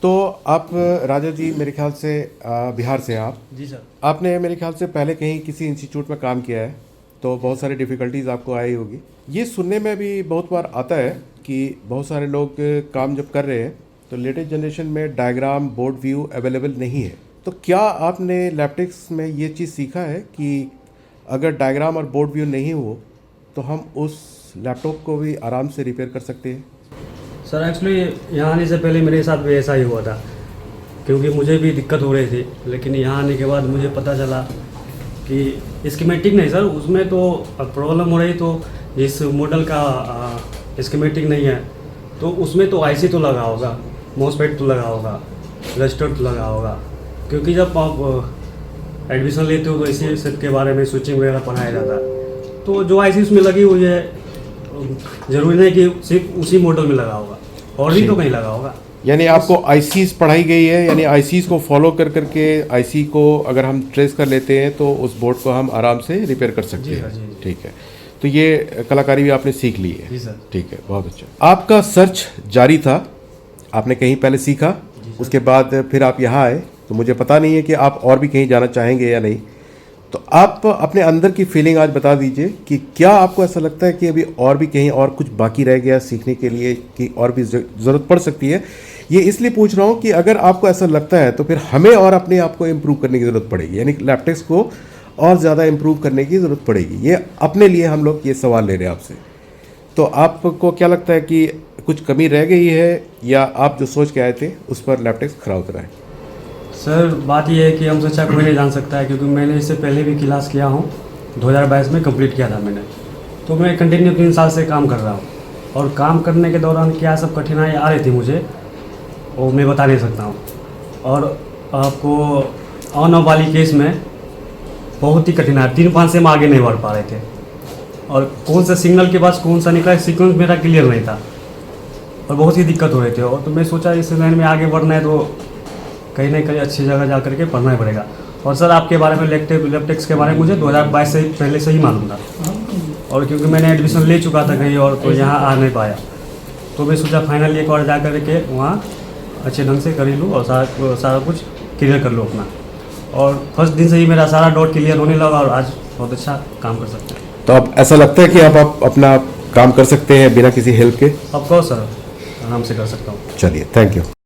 तो आप राजा जी मेरे ख्याल से बिहार से हैं आप। जी सर। आपने मेरे ख्याल से पहले कहीं किसी इंस्टीट्यूट में काम किया है, तो बहुत सारी डिफ़िकल्टीज आपको आई होगी। ये सुनने में भी बहुत बार आता है कि बहुत सारे लोग काम जब कर रहे हैं तो लेटेस्ट जनरेशन में डायग्राम बोर्ड व्यू अवेलेबल नहीं है। तो क्या आपने लैपटेक्स में ये चीज़ सीखा है कि अगर डायग्राम और बोर्ड व्यू नहीं हो तो हम उस लैपटॉप को भी आराम से रिपेयर कर सकते हैं? सर एक्चुअली यहाँ आने से पहले मेरे साथ भी ऐसा ही हुआ था, क्योंकि मुझे भी दिक्कत हो रही थी। लेकिन यहाँ आने के बाद मुझे पता चला कि स्कीमेटिक नहीं सर, उसमें तो प्रॉब्लम हो रही, तो जिस मॉडल का स्कीमेटिक नहीं है तो उसमें तो आईसी तो लगा होगा, मॉसफेट तो लगा होगा, रजिस्टर तो लगा होगा। क्योंकि जब आप एडमिशन लेते हो तो इसी सब के बारे में स्विचिंग वगैरह पढ़ाया जाता है। तो जो आईसी उसमें लगी हुई है, ज़रूरी नहीं कि सिर्फ उसी मॉडल में लगा होगा, और भी तो कहीं लगा होगा। यानी आपको आईसीज पढ़ाई गई है, यानी आईसीज को फॉलो कर करके आईसी को अगर हम ट्रेस कर लेते हैं तो उस बोर्ड को हम आराम से रिपेयर कर सकते हैं। जी। ठीक है, तो ये कलाकारी भी आपने सीख ली है। जी सर। ठीक है, बहुत अच्छा। आपका सर्च जारी था, आपने कहीं पहले सीखा, उसके बाद फिर आप यहाँ आए, तो मुझे पता नहीं है कि आप और भी कहीं जाना चाहेंगे या नहीं। तो आप अपने अंदर की फीलिंग आज बता दीजिए कि क्या आपको ऐसा लगता है कि अभी और भी कहीं और कुछ बाकी रह गया सीखने के लिए, कि और भी ज़रूरत पड़ सकती है? ये इसलिए पूछ रहा हूँ कि अगर आपको ऐसा लगता है तो फिर हमें और अपने आप को इम्प्रूव करने की ज़रूरत पड़ेगी, यानी लैपटेक्स को और ज़्यादा इम्प्रूव करने की ज़रूरत पड़ेगी। ये अपने लिए हम लोग ये सवाल ले रहे हैं आपसे। तो आपको क्या लगता है कि कुछ कमी रह गई है, या आप जो सोच के आए थे उस पर लैपटेक्स खरा उतरा है? सर बात यह है कि हमसे अच्छा कोई नहीं जान सकता है, क्योंकि मैंने इससे पहले भी क्लास किया हूँ, 2022 में कंप्लीट किया था मैंने। तो मैं कंटिन्यू 3 साल से काम कर रहा हूँ, और काम करने के दौरान क्या सब कठिनाई आ रही थी मुझे, वो मैं बता नहीं सकता हूँ। और आपको ऑन ऑफ वाली केस में बहुत ही कठिनाई, 3-5 से हम आगे नहीं बढ़ पा रहे थे, और कौन सा सिग्नल के पास कौन सा निकला सीक्वेंस मेरा क्लियर नहीं था, और बहुत ही दिक्कत हो रही थी। और तो मैं सोचा इस लाइन में आगे बढ़ना है तो कहीं ना कहीं अच्छी जगह जा करके पढ़ना ही पड़ेगा। और सर आपके बारे में लैपटेक्स के बारे में मुझे 2022 से पहले से ही मालूम था, और क्योंकि मैंने एडमिशन ले चुका था कहीं और, तो यहाँ आ नहीं पाया, तो मैं सोचा फाइनली एक और जा करके वहाँ अच्छे ढंग से कर ही लूँ और सारा कुछ क्लियर कर लूँ अपना। और फर्स्ट दिन से ही मेरा सारा डाउट क्लियर होने लगा, और आज बहुत अच्छा काम कर सकते हैं। तो अब ऐसा लगता है कि आप अपना काम कर सकते हैं बिना किसी हेल्प के? ऑफकोर्स सर, आराम से कर सकता हूँ। चलिए, थैंक यू।